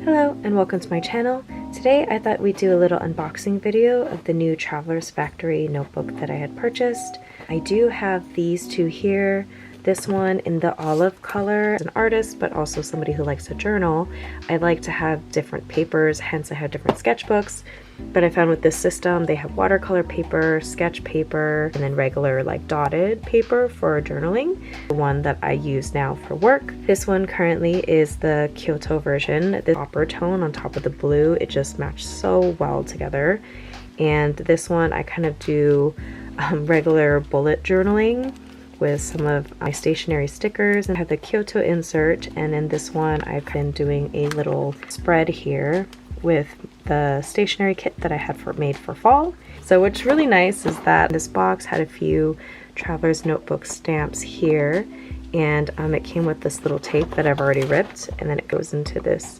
Hello and welcome to my channel. Today I thought we'd do a little unboxing video of the new Traveler's Factory notebook that I had purchased. I do have these two here. This one in the olive color. As an artist, but also somebody who likes to journal, I like to have different papers, hence I have different sketchbooks. But I found with this system, they have watercolor paper, sketch paper, and then regular like dotted paper for journaling. The one that I use now for work. This one currently is the Kyoto version. The copper tone on top of the blue, it just matched so well together. And this one I kind of do regular bullet journaling with some of my stationery stickers, and I have the Kyoto insert, and in this one I've been doing a little spread here with the stationery kit that I had made for fall. So what's really nice is that this box had a few Traveler's Notebook stamps here, and it came with this little tape that I've already ripped, and then it goes into this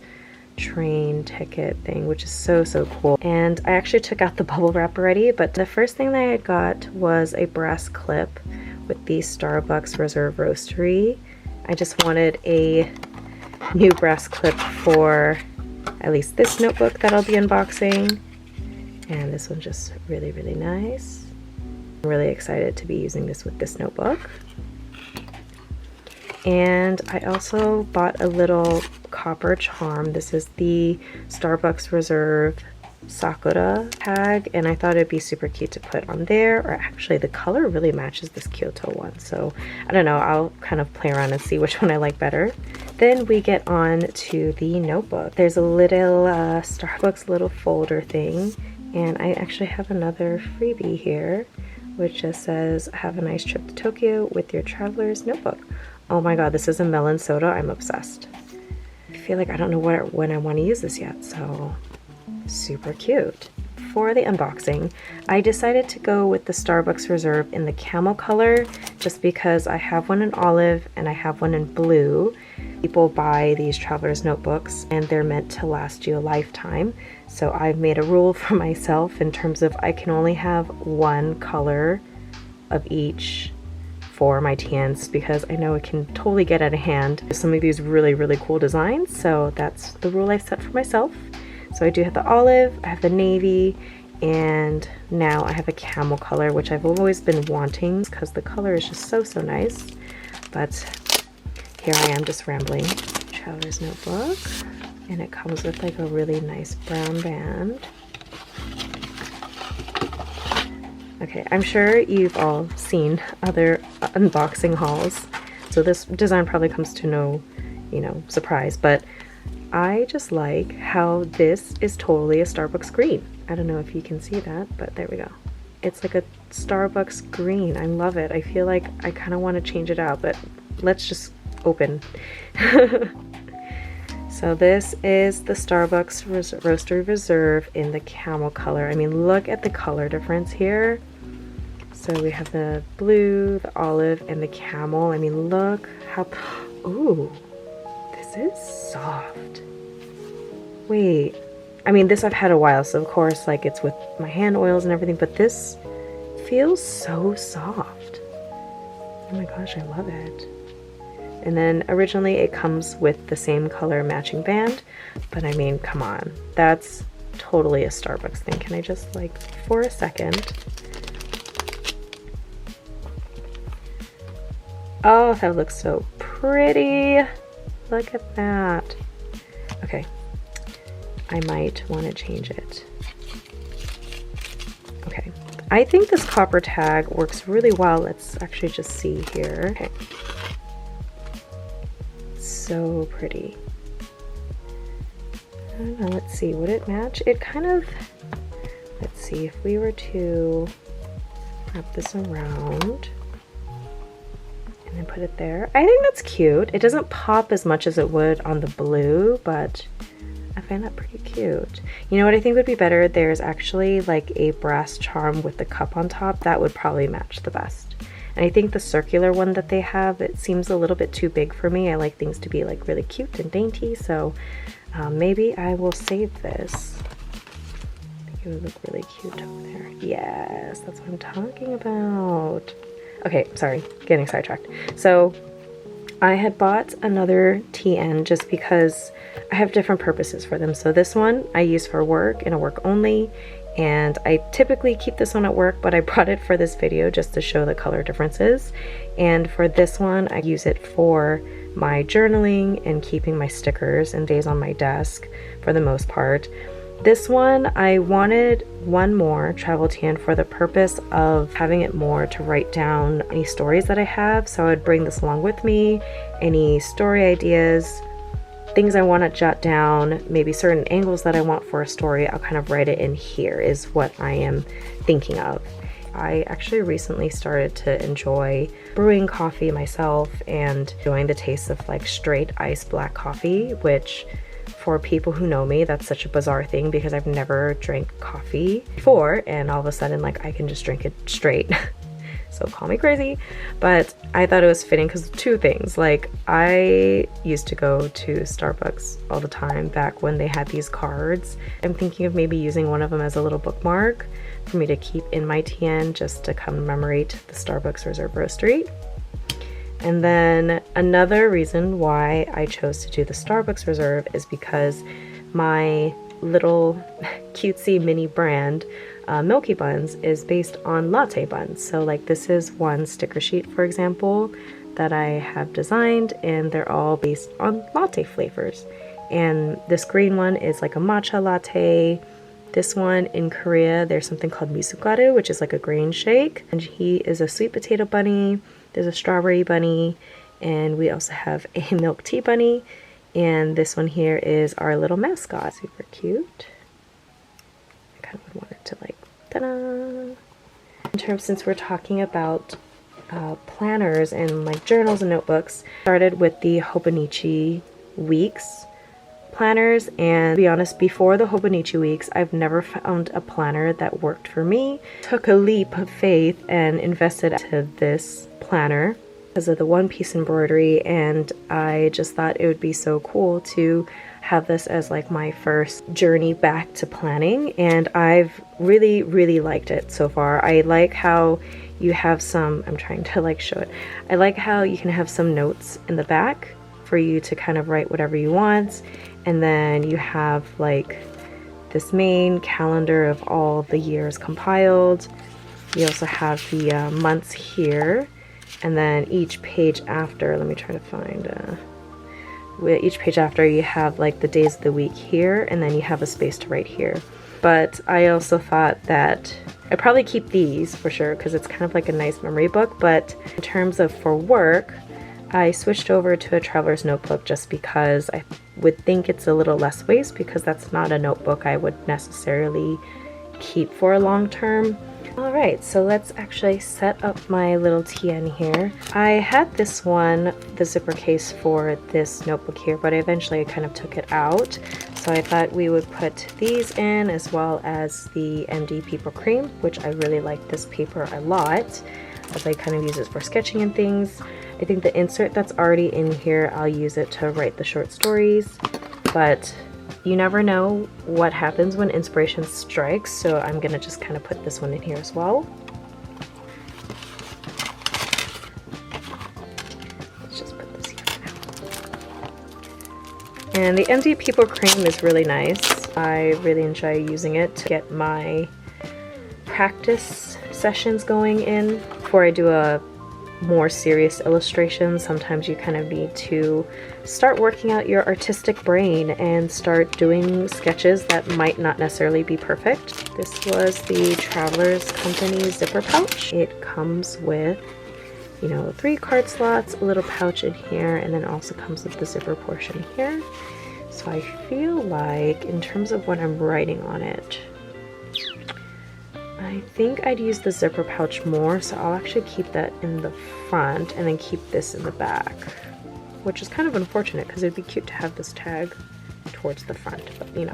train ticket thing, which is so cool. And I actually took out the bubble wrap already, but the first thing that I had got was a brass clip with the Starbucks Reserve Roastery. I just wanted a new brass clip for at least this notebook that I'll be unboxing. And this one's just really nice. I'm really excited to be using this with this notebook. And I also bought a little copper charm. This is the Starbucks Reserve Sakura tag, and I thought it'd be super cute to put on there. Or actually the color really matches this Kyoto one, so I don't know, I'll kind of play around and see which one I like better. Then we get on to the notebook. There's a little Starbucks little folder thing, and I actually have another freebie here which just says, "Have a nice trip to Tokyo with your traveler's notebook." Oh my god, this is a melon soda. I'm obsessed. I feel like I don't know when I want to use this yet, so super cute. For the unboxing, I decided to go with the Starbucks Reserve in the camel color just because I have one in olive and I have one in blue. People buy these traveler's notebooks and they're meant to last you a lifetime. So I've made a rule for myself in terms of I can only have one color of each for my TNs because I know it can totally get out of hand. Some of these really cool designs, so that's the rule I set for myself. So I do have the olive, I have the navy, and now I have a camel color, which I've always been wanting because the color is just so nice. But here I am just rambling. Traveler's notebook, and it comes with like a really nice brown band. Okay, I'm sure you've all seen other unboxing hauls, so this design probably comes to no, surprise, but I just like how this is totally a Starbucks green. I don't know if you can see that, but there we go. It's like a Starbucks green. I love it. I feel like I kind of want to change it out, but let's just open. So this is the Starbucks Roastery Reserve in the camel color. I mean, look at the color difference here. So we have the blue, the olive, and the camel. I mean, look how, ooh, this is soft. Wait, I mean, this I've had a while, so of course, like, it's with my hand oils and everything, but this feels so soft. Oh my gosh, I love it. And then originally it comes with the same color matching band, but I mean, come on, that's totally a Starbucks thing. Can I just, like, for a second? Oh, that looks so pretty. Look at that. Okay, I might want to change it. Okay, I think this copper tag works really well. Let's actually just see here. Okay, so pretty. I don't know, let's see, would it match? It kind of, let's see, if we were to wrap this around and then put it there. I think that's cute. It doesn't pop as much as it would on the blue, but I find that pretty cute. You know what I think would be better? There's actually like a brass charm with the cup on top. That would probably match the best. And I think the circular one that they have, it seems a little bit too big for me. I like things to be like really cute and dainty, so maybe I will save this. I think it would look really cute over there. Yes, that's what I'm talking about. Okay, sorry, getting sidetracked. So I had bought another TN just because I have different purposes for them. So this one I use for work and a work only, and I typically keep this one at work, but I brought it for this video just to show the color differences. And for this one, I use it for my journaling and keeping my stickers and days on my desk for the most part. This one, I wanted one more travel tan for the purpose of having it more to write down any stories that I have. So I would bring this along with me, any story ideas, things I want to jot down, maybe certain angles that I want for a story. I'll kind of write it in here is what I am thinking of. I actually recently started to enjoy brewing coffee myself and enjoying the taste of like straight iced black coffee, which for people who know me, that's such a bizarre thing because I've never drank coffee before, and all of a sudden like I can just drink it straight. So call me crazy, but I thought it was fitting because two things. Like, I used to go to Starbucks all the time back when they had these cards. I'm thinking of maybe using one of them as a little bookmark for me to keep in my TN just to commemorate the Starbucks Reserve Roastery. And then another reason why I chose to do the Starbucks Reserve is because my little cutesy mini brand, Milky Buns, is based on latte buns. So like this is one sticker sheet, for example, that I have designed, and they're all based on latte flavors. And this green one is like a matcha latte. This one in Korea, there's something called misugaru, which is like a grain shake. And he is a sweet potato bunny. There's a strawberry bunny, and we also have a milk tea bunny. And this one here is our little mascot. Super cute. I kind of want it to like, ta-da! In terms, since we're talking about planners and like journals and notebooks, started with the Hobonichi weeks planners, and to be honest, before the Hobonichi weeks, I've never found a planner that worked for me. Took a leap of faith and invested into this planner because of the one-piece embroidery, and I just thought it would be so cool to have this as like my first journey back to planning, and I've really liked it so far. I like how you have some, I'm trying to like show it, I like how you can have some notes in the back for you to kind of write whatever you want, and then you have like this main calendar of all the years compiled. You also have the months here, and then each page after, let me try to find, each page after you have like the days of the week here, and then you have a space to write here. But I also thought that I'd probably keep these for sure because it's kind of like a nice memory book, but in terms of for work, I switched over to a traveler's notebook just because I would think it's a little less waste, because that's not a notebook I would necessarily keep for a long term. Alright, so let's actually set up my little TN here. I had this one, the zipper case for this notebook here, but I kind of took it out. So I thought we would put these in, as well as the MD Paper Cream, which I really like this paper a lot, as I kind of use it for sketching and things. I think the insert that's already in here, I'll use it to write the short stories, but you never know what happens when inspiration strikes, so I'm gonna just kind of put this one in here as well. Let's just put this here for now. And the MD Paper Cream is really nice. I really enjoy using it to get my practice sessions going in. Before I do a more serious illustration, sometimes you kind of need to start working out your artistic brain and start doing sketches that might not necessarily be perfect. This was the Travelers Company zipper pouch. It comes with, you know, 3 card slots, a little pouch in here, and then also comes with the zipper portion here. So I feel like in terms of what I'm writing on it, I think I'd use the zipper pouch more, so I'll actually keep that in the front and then keep this in the back, which is kind of unfortunate because it'd be cute to have this tag towards the front, but you know.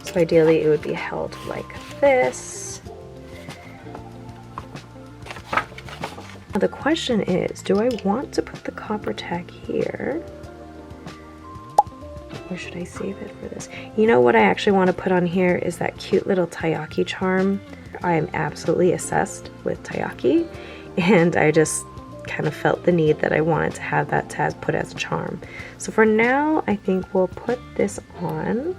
So ideally it would be held like this. Now the question is, do I want to put the copper tag here? Or should I save it for this? You know what I actually want to put on here is that cute little taiyaki charm. I am absolutely obsessed with taiyaki, and I just kind of felt the need that I wanted to have that tag put as a charm. So for now, I think we'll put this on.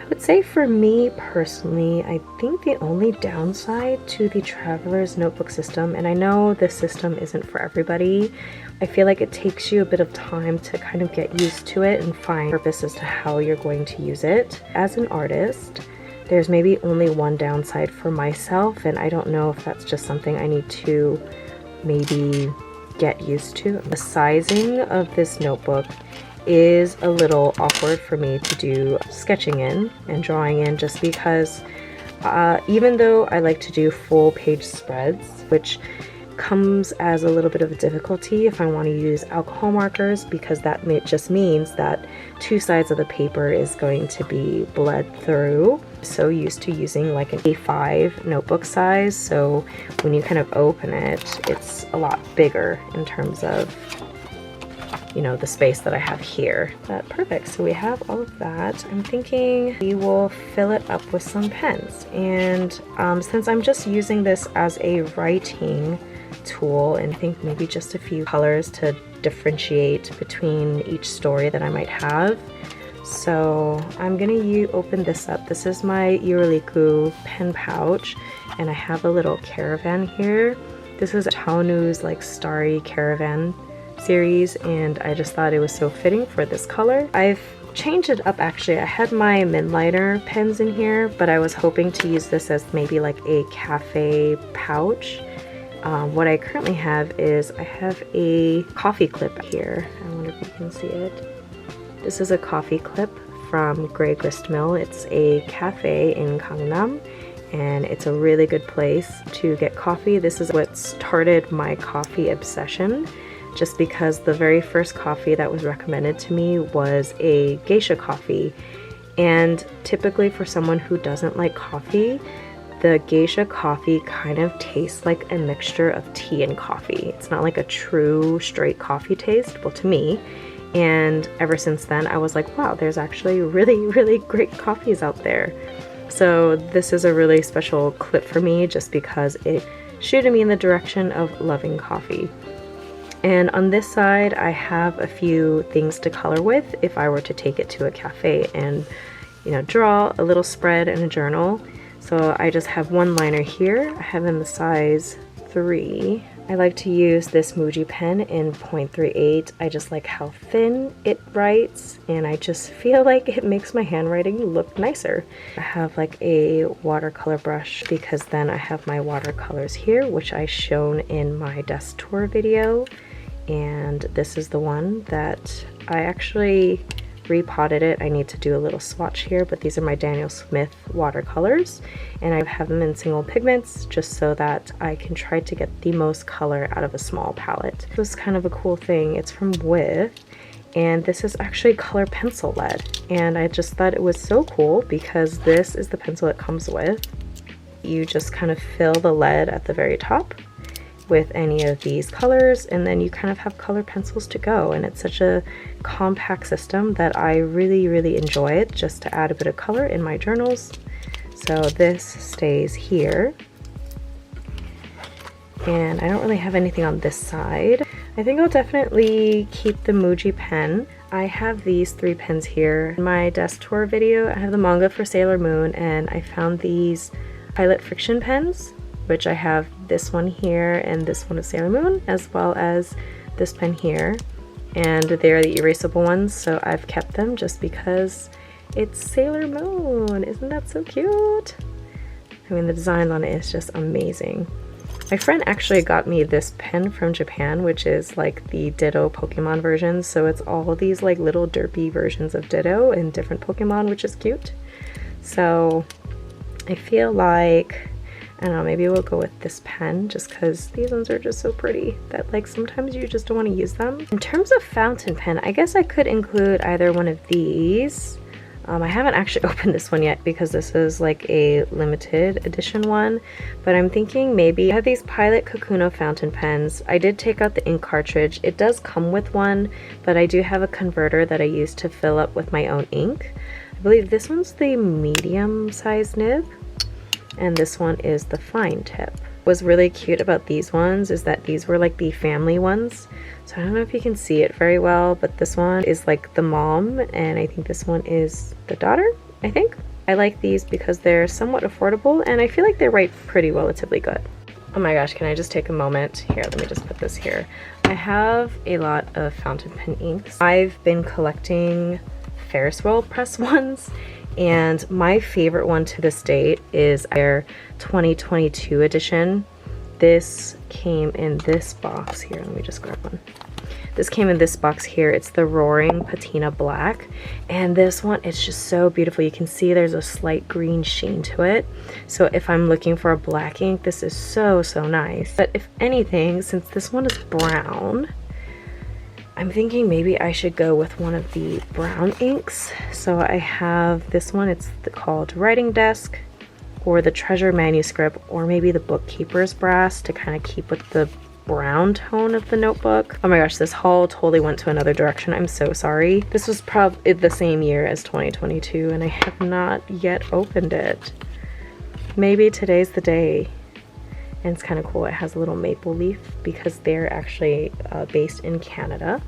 I would say for me personally, I think the only downside to the Traveler's Notebook system, and I know this system isn't for everybody, I feel like it takes you a bit of time to kind of get used to it and find purpose as to how you're going to use it. As an artist, there's maybe only one downside for myself, and I don't know if that's just something I need to maybe get used to. The sizing of this notebook is a little awkward for me to do sketching in and drawing in, just because even though I like to do full page spreads, which comes as a little bit of a difficulty if I want to use alcohol markers, because that just means that two sides of the paper is going to be bled through. So used to using like an A5 notebook size, so when you kind of open it, it's a lot bigger in terms of, you know, the space that I have here. But perfect, so we have all of that. I'm thinking we will fill it up with some pens, and since I'm just using this as a writing tool, and I think maybe just a few colors to differentiate between each story that I might have. So I'm gonna open this up. This is my Yuruliku pen pouch, and I have a little caravan here. This is Taonu's like Starry Caravan series, and I just thought it was so fitting for this color. I've changed it up actually. I had my Midliner pens in here, but I was hoping to use this as maybe like a cafe pouch. What I currently have is I have a coffee clip here. I wonder if you can see it. This is a coffee clip from Gristmill. It's a cafe in Gangnam, and it's a really good place to get coffee. This is what started my coffee obsession, just because the very first coffee that was recommended to me was a geisha coffee. And typically for someone who doesn't like coffee, the geisha coffee kind of tastes like a mixture of tea and coffee. It's not like a true straight coffee taste, well, to me. And ever since then, I was like, wow, there's actually really great coffees out there. So this is a really special clip for me, just because it shooted me in the direction of loving coffee. And on this side, I have a few things to color with if I were to take it to a cafe and, you know, draw a little spread and a journal. So I just have one liner here. I have in the size 3. I like to use this Muji pen in 0.38. I just like how thin it writes, and I just feel like it makes my handwriting look nicer. I have like a watercolor brush, because then I have my watercolors here, which I shown in my desk tour video. And this is the one that I actually repotted it. I need to do a little swatch here, but these are my Daniel Smith watercolors, and I have them in single pigments just so that I can try to get the most color out of a small palette. This is kind of a cool thing. It's from With, and this is actually color pencil lead, and I just thought it was so cool because this is the pencil it comes with. You just kind of fill the lead at the very top with any of these colors, and then you kind of have color pencils to go, and it's such a compact system that I really enjoy it, just to add a bit of color in my journals. So this stays here, and I don't really have anything on this side. I think I'll definitely keep the Muji pen. I have these 3 pens here. In my desk tour video, I have the manga for Sailor Moon, and I found these Pilot Frixion pens, which I have this one here and this one of Sailor Moon, as well as this pen here. And they're the erasable ones, so I've kept them just because it's Sailor Moon. Isn't that so cute? I mean, the design on it is just amazing. My friend actually got me this pen from Japan, which is like the Ditto Pokemon version. So it's all these like little derpy versions of Ditto and different Pokemon, which is cute. So I feel like, I don't know, maybe we'll go with this pen just because these ones are just so pretty that like sometimes you just don't want to use them. In terms of fountain pen, I guess I could include either one of these. I haven't actually opened this one yet because this is like a limited edition one, but I'm thinking maybe I have these Pilot Kakuno fountain pens. I did take out the ink cartridge. It does come with one, but I do have a converter that I use to fill up with my own ink. I believe this one's the medium size nib, and this one is the fine tip. was really cute about these ones is that these were like the family ones. So I don't know if you can see it very well, but this one is like the mom, and I think this one is the daughter, I think. I like these because they're somewhat affordable, and I feel like they write pretty relatively good. Oh my gosh, can I just take a moment? Here, let me just put this here. I have a lot of fountain pen inks. I've been collecting Ferris wheel press ones, and my favorite one to this date is their 2022 edition. This came in this box here. Let me just grab one. This came in this box here. It's the Roaring Patina Black, and this one, it's just so beautiful. You can see there's a slight green sheen to it. So if I'm looking for a black ink, this is so nice. But if anything, since this one is brown, I'm thinking maybe I should go with one of the brown inks. So I have this one. It's called Writing Desk, or the Treasure Manuscript, or maybe the Bookkeeper's Brass, to kind of keep with the brown tone of the notebook. Oh my gosh, this haul totally went to another direction. I'm so sorry. This was probably the same year as 2022, and I have not yet opened it. Maybe today's the day. And it's kind of cool. It has a little maple leaf because they're actually based in Canada.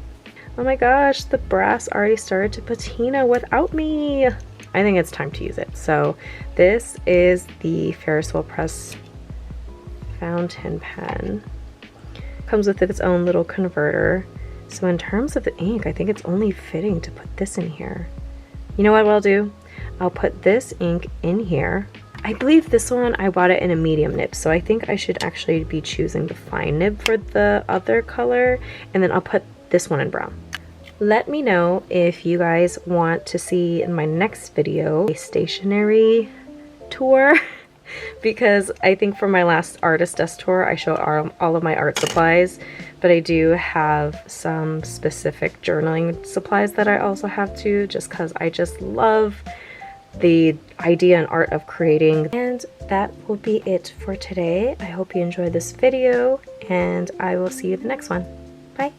Oh my gosh, the brass already started to patina without me. I think it's time to use it. So this is the Ferris wheel press fountain pen. Comes with its own little converter. So in terms of the ink, I think it's only fitting to put this in here. You know what I'll do? I'll put this ink in here. I believe this one, I bought it in a medium nib, so I think I should actually be choosing the fine nib for the other color, and then I'll put this one in brown. Let me know if you guys want to see in my next video a stationery tour. Because I think for my last artist desk tour, I showed all of my art supplies, but I do have some specific journaling supplies that I also have to, just because I just love the idea and art of creating. And that will be it for today. I hope you enjoyed this video, and I will see you in the next one. Bye!